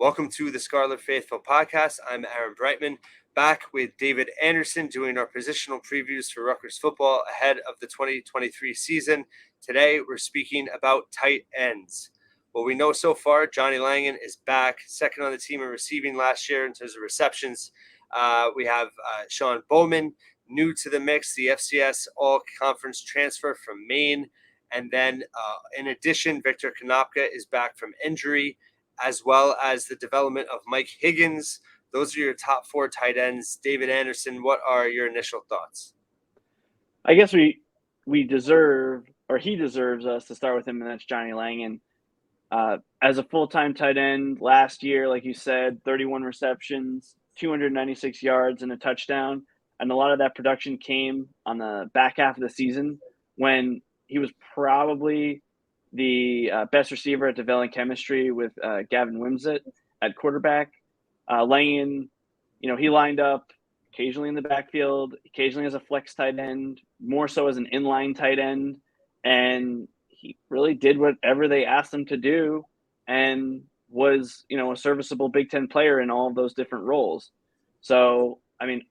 Welcome to the Scarlet Faithful podcast. I'm Aaron Breitman, back with David Anderson doing our positional previews for Rutgers football ahead of the 2023 season. Today, we're speaking about tight ends. What we know so far, Johnny Langan is back, second on the team in receiving last year in terms of receptions. We have Sean Bowman, new to the mix, the FCS all-conference transfer from Maine. And then, in addition, Kirk Ciarrocca is back from injury, as well as the development of Mike Higgins. Those are your top four tight ends. David Anderson, what are your initial thoughts? I guess we deserve, or he deserves us to start with him, and that's Johnny Langan. As a full-time tight end last year, like you said, 31 receptions, 296 yards, and a touchdown. And a lot of that production came on the back half of the season when he was probably the best receiver at developing chemistry with Gavin Wimsatt at quarterback. Langan, he lined up occasionally in the backfield, occasionally as a flex tight end, more so as an inline tight end. And he really did whatever they asked him to do and was, a serviceable Big Ten player in all of those different roles. So,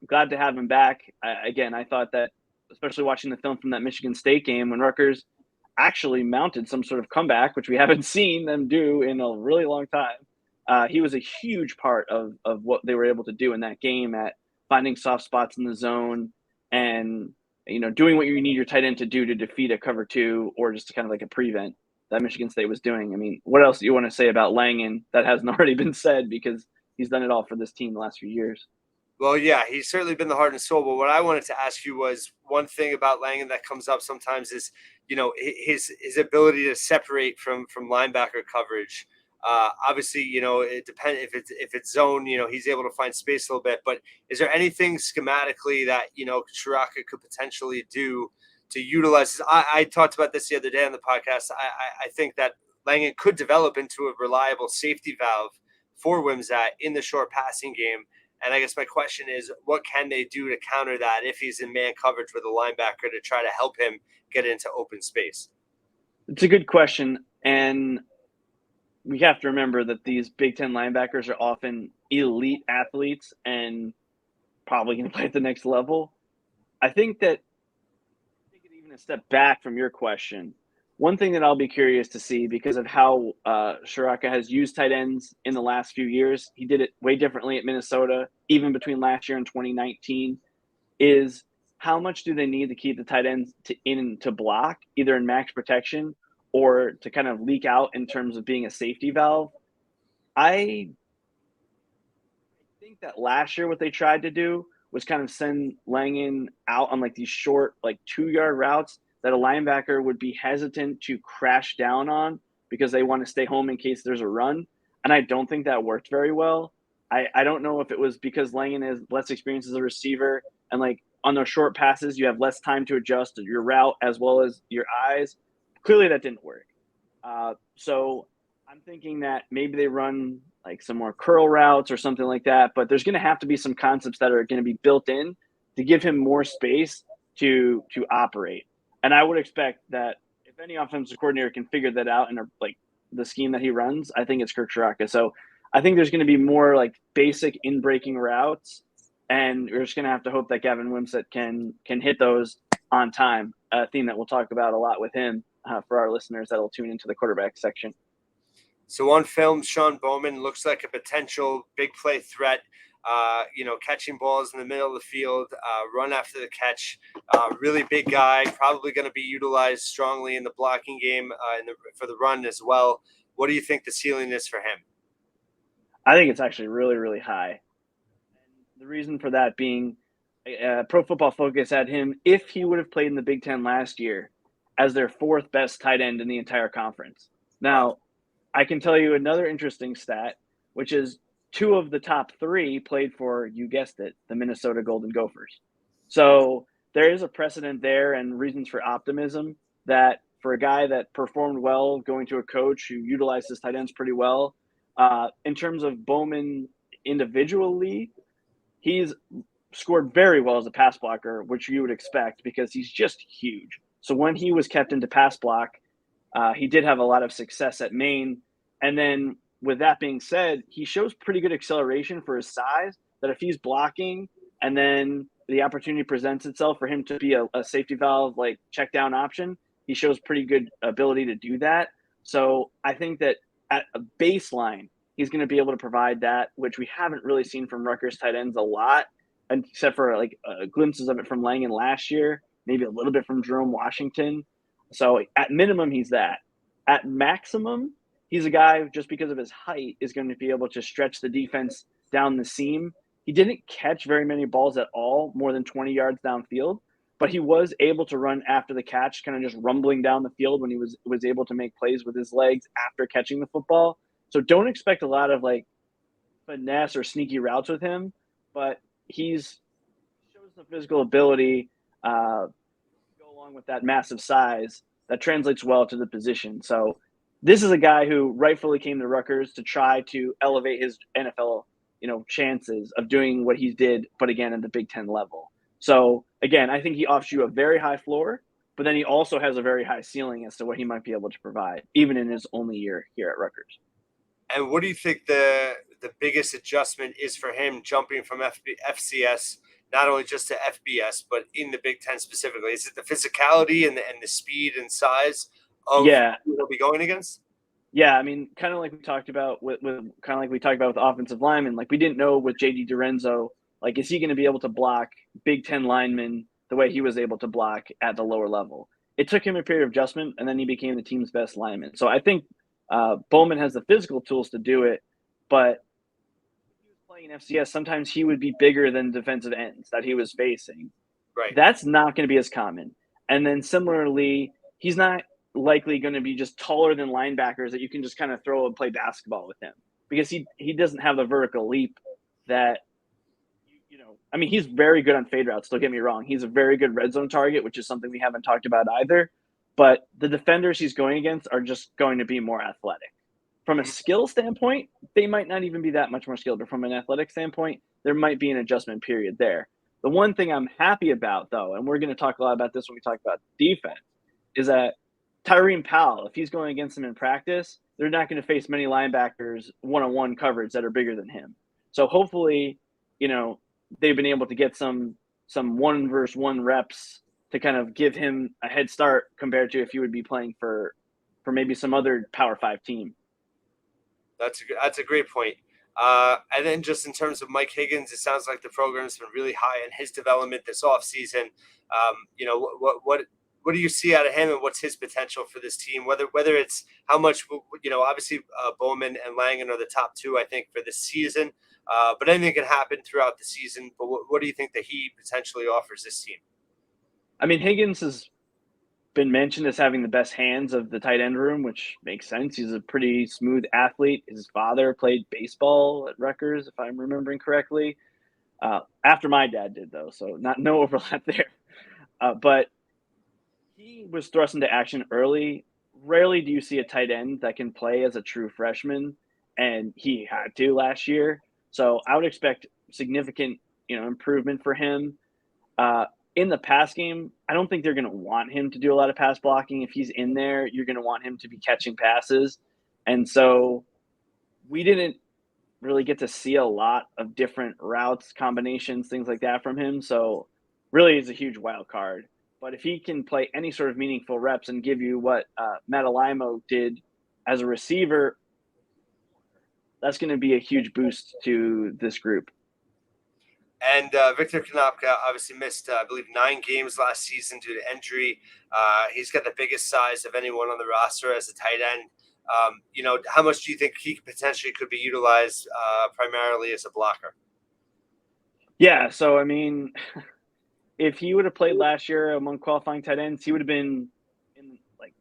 glad to have him back. I thought that, especially watching the film from that Michigan State game when Rutgers actually mounted some sort of comeback, which we haven't seen them do in a really long time. He was a huge part of what they were able to do in that game at finding soft spots in the zone and, doing what you need your tight end to do to defeat a cover two or just kind of like a prevent that Michigan State was doing. What else do you want to say about Langan that hasn't already been said, because he's done it all for this team the last few years? Well, yeah, he's certainly been the heart and soul. But what I wanted to ask you was, one thing about Langan that comes up sometimes is, his ability to separate from linebacker coverage. Obviously, it depends if it's zone. He's able to find space a little bit. But is there anything schematically that Ciarrocca could potentially do to utilize? I talked about this the other day on the podcast. I think that Langan could develop into a reliable safety valve for Wimsatt in the short passing game. And I guess my question is, what can they do to counter that if he's in man coverage with a linebacker to try to help him get into open space? It's a good question. And we have to remember that these Big Ten linebackers are often elite athletes and probably going to play at the next level. I think that, take it even a step back from your question, one thing that I'll be curious to see, because of how Ciarrocca has used tight ends in the last few years, he did it way differently at Minnesota, even between last year and 2019, is how much do they need to keep the tight ends to block, either in max protection or to kind of leak out in terms of being a safety valve. I think that last year what they tried to do was kind of send Langan out on like these short, like 2-yard routes that a linebacker would be hesitant to crash down on because they want to stay home in case there's a run. And I don't think that worked very well. I don't know if it was because Langan has less experience as a receiver and like on those short passes, you have less time to adjust your route as well as your eyes. Clearly that didn't work. So I'm thinking that maybe they run like some more curl routes or something like that, but there's going to have to be some concepts that are going to be built in to give him more space to operate. And I would expect that if any offensive coordinator can figure that out in like the scheme that he runs, I think it's Kirk Ciarrocca. So I think there's going to be more like basic in-breaking routes, and we're just going to have to hope that Gavin Wimsatt can hit those on time, a theme that we'll talk about a lot with him for our listeners that will tune into the quarterback section. So on film, Sean Bowman looks like a potential big play threat. Catching balls in the middle of the field, run after the catch, really big guy, probably going to be utilized strongly in the blocking game for the run as well. What do you think the ceiling is for him? I think it's actually really, really high. And the reason for that being Pro Football Focus had him, if he would have played in the Big Ten last year, as their fourth best tight end in the entire conference. Now, I can tell you another interesting stat, which is 2 of the top 3 played for, you guessed it, the Minnesota Golden Gophers. So there is a precedent there and reasons for optimism that for a guy that performed well going to a coach who utilized his tight ends pretty well, in terms of Bowman individually, he's scored very well as a pass blocker, which you would expect because he's just huge. So when he was kept into pass block, he did have a lot of success at Maine. And then with that being said, he shows pretty good acceleration for his size, that if he's blocking and then the opportunity presents itself for him to be a safety valve, like check down option, he shows pretty good ability to do that. So I think that at a baseline, he's going to be able to provide that, which we haven't really seen from Rutgers tight ends a lot, except for like glimpses of it from Langen last year, maybe a little bit from Jerome Washington. So at minimum, he's that. At maximum, he's a guy who, just because of his height, is going to be able to stretch the defense down the seam. He didn't catch very many balls at all, more than 20 yards downfield, but he was able to run after the catch, kind of just rumbling down the field when he was able to make plays with his legs after catching the football. So don't expect a lot of like finesse or sneaky routes with him, but he shows the physical ability go along with that massive size that translates well to the position. So this is a guy who rightfully came to Rutgers to try to elevate his NFL, chances of doing what he did, but again, at the Big Ten level. So again, I think he offers you a very high floor, but then he also has a very high ceiling as to what he might be able to provide, even in his only year here at Rutgers. And what do you think the biggest adjustment is for him jumping from FCS, not only just to FBS, but in the Big Ten specifically? Is it the physicality and the speed and size of who he'll be going against? Yeah, I mean, kind of like we talked about with offensive linemen. Like we didn't know with JD Dorenzo, like is he going to be able to block Big Ten linemen the way he was able to block at the lower level? It took him a period of adjustment, and then he became the team's best lineman. So I think Bowman has the physical tools to do it, but if he was playing FCS, sometimes he would be bigger than defensive ends that he was facing. Right. That's not going to be as common. And then similarly, he's not likely going to be just taller than linebackers that you can just kind of throw and play basketball with him, because he doesn't have the vertical leap that, I mean, he's very good on fade routes. Don't get me wrong. He's a very good red zone target, which is something we haven't talked about either. But the defenders he's going against are just going to be more athletic. From a skill standpoint, they might not even be that much more skilled, but from an athletic standpoint, there might be an adjustment period there. The one thing I'm happy about, though, and we're going to talk a lot about this when we talk about defense, is that Tyreen Powell, if he's going against him in practice, they're not going to face many linebackers one-on-one coverage that are bigger than him. So hopefully, they've been able to get some 1-versus-1 reps to kind of give him a head start compared to if he would be playing for maybe some other Power 5 team. That's a great point. And then just in terms of Mike Higgins, it sounds like the program's been really high in his development this offseason. What do you see out of him, and what's his potential for this team? Whether it's how much, obviously Bowman and Langen are the top two, I think, for this season. But anything can happen throughout the season. But what do you think that he potentially offers this team? I mean, Higgins has been mentioned as having the best hands of the tight end room, which makes sense. He's a pretty smooth athlete. His father played baseball at Rutgers, if I'm remembering correctly. After my dad did, though, so no overlap there. But he was thrust into action early. Rarely do you see a tight end that can play as a true freshman, and he had to last year. So I would expect significant, improvement for him. In the pass game, I don't think they're going to want him to do a lot of pass blocking. If he's in there, you're going to want him to be catching passes. And so we didn't really get to see a lot of different routes, combinations, things like that from him. So really is a huge wild card. But if he can play any sort of meaningful reps and give you what Matt Alaimo did as a receiver, that's going to be a huge boost to this group. And Victor Konopka obviously missed, I believe, 9 games last season due to injury. He's got the biggest size of anyone on the roster as a tight end. How much do you think he potentially could be utilized primarily as a blocker? Yeah, so, I mean, if he would have played last year among qualifying tight ends, he would have been in, like,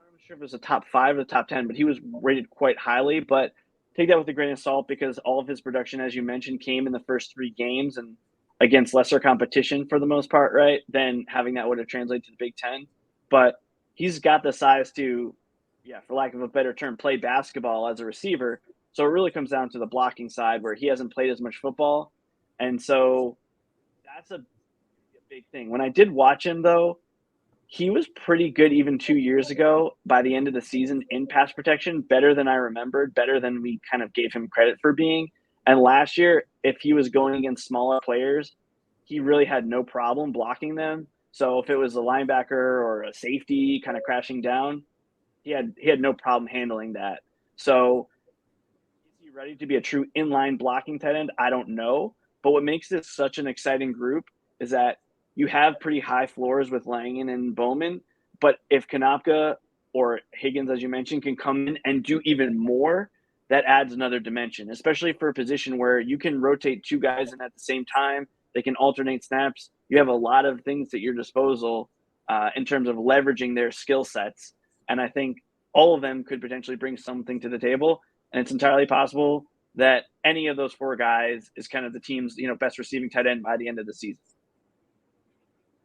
I'm not sure if it was a top 5 or the top 10, but he was rated quite highly. But take that with a grain of salt, because all of his production, as you mentioned, came in the first 3 games and against lesser competition for the most part, right? Then having that would have translated to the Big Ten. But he's got the size to, for lack of a better term, play basketball as a receiver. So it really comes down to the blocking side, where he hasn't played as much football. And so that's a big thing. When I did watch him, though, he was pretty good even 2 years ago by the end of the season in pass protection, better than I remembered, better than we kind of gave him credit for being. And last year, if he was going against smaller players, he really had no problem blocking them. So if it was a linebacker or a safety kind of crashing down, he had no problem handling that. So is he ready to be a true inline blocking tight end? I don't know. But what makes this such an exciting group is that you have pretty high floors with Langan and Bowman. But if Kanopka or Higgins, as you mentioned, can come in and do even more, that adds another dimension, especially for a position where you can rotate two guys in at the same time. They can alternate snaps. You have a lot of things at your disposal in terms of leveraging their skill sets. And I think all of them could potentially bring something to the table. And it's entirely possible that any of those four guys is kind of the team's best receiving tight end by the end of the season.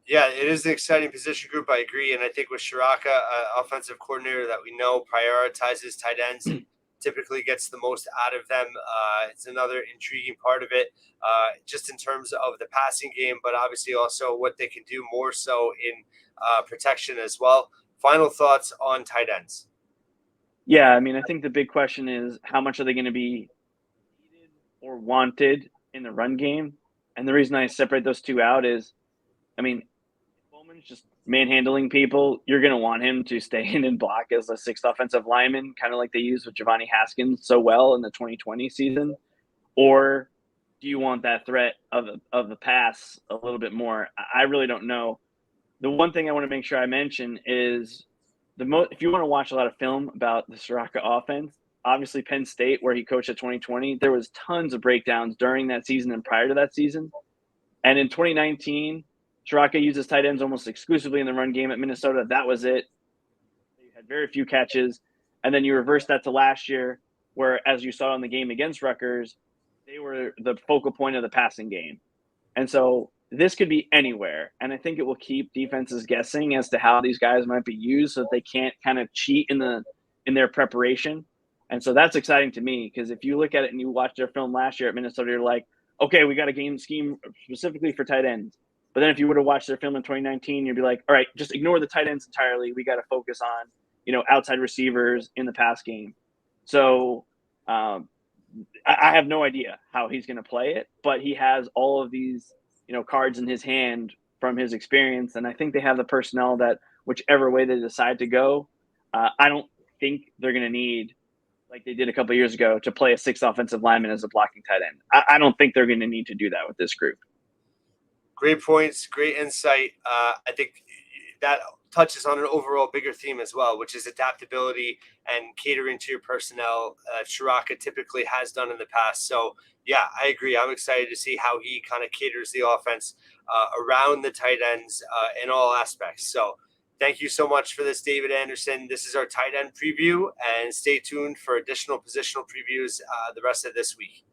Yeah, it is an exciting position group. I agree, and I think with Ciarrocca, offensive coordinator that we know prioritizes tight ends and typically gets the most out of them. It's another intriguing part of it, just in terms of the passing game, but obviously also what they can do more so in protection as well. Final thoughts on tight ends. Yeah, I mean, I think the big question is how much are they going to be needed or wanted in the run game? And the reason I separate those two out is, I mean, if Bowman's just manhandling people, you're going to want him to stay in and block as a sixth offensive lineman, kind of like they used with Giovanni Haskins so well in the 2020 season. Or do you want that threat of the pass a little bit more? I really don't know. The one thing I want to make sure I mention is if you want to watch a lot of film about the Ciarrocca offense, obviously Penn State, where he coached at 2020, there was tons of breakdowns during that season and prior to that season. And in 2019, Ciarrocca uses tight ends almost exclusively in the run game at Minnesota. That was it. They had very few catches. And then you reverse that to last year, where, as you saw in the game against Rutgers, they were the focal point of the passing game. And so this could be anywhere. And I think it will keep defenses guessing as to how these guys might be used so that they can't kind of cheat in their preparation. And so that's exciting to me because if you look at it and you watch their film last year at Minnesota, you're like, okay, we got a game scheme specifically for tight ends. But then if you would have watched their film in 2019, you'd be like, all right, just ignore the tight ends entirely. We got to focus on, outside receivers in the pass game. So I have no idea how he's going to play it, but he has all of these, cards in his hand from his experience. And I think they have the personnel that whichever way they decide to go, I don't think they're going to need, like they did a couple of years ago, to play a sixth offensive lineman as a blocking tight end. I don't think they're going to need to do that with this group. Great points, great insight. I think that touches on an overall bigger theme as well, which is adaptability and catering to your personnel. Ciarrocca typically has done in the past. So, yeah, I agree. I'm excited to see how he kind of caters the offense around the tight ends in all aspects. So, thank you so much for this, David Anderson. This is our tight end preview, and stay tuned for additional positional previews the rest of this week.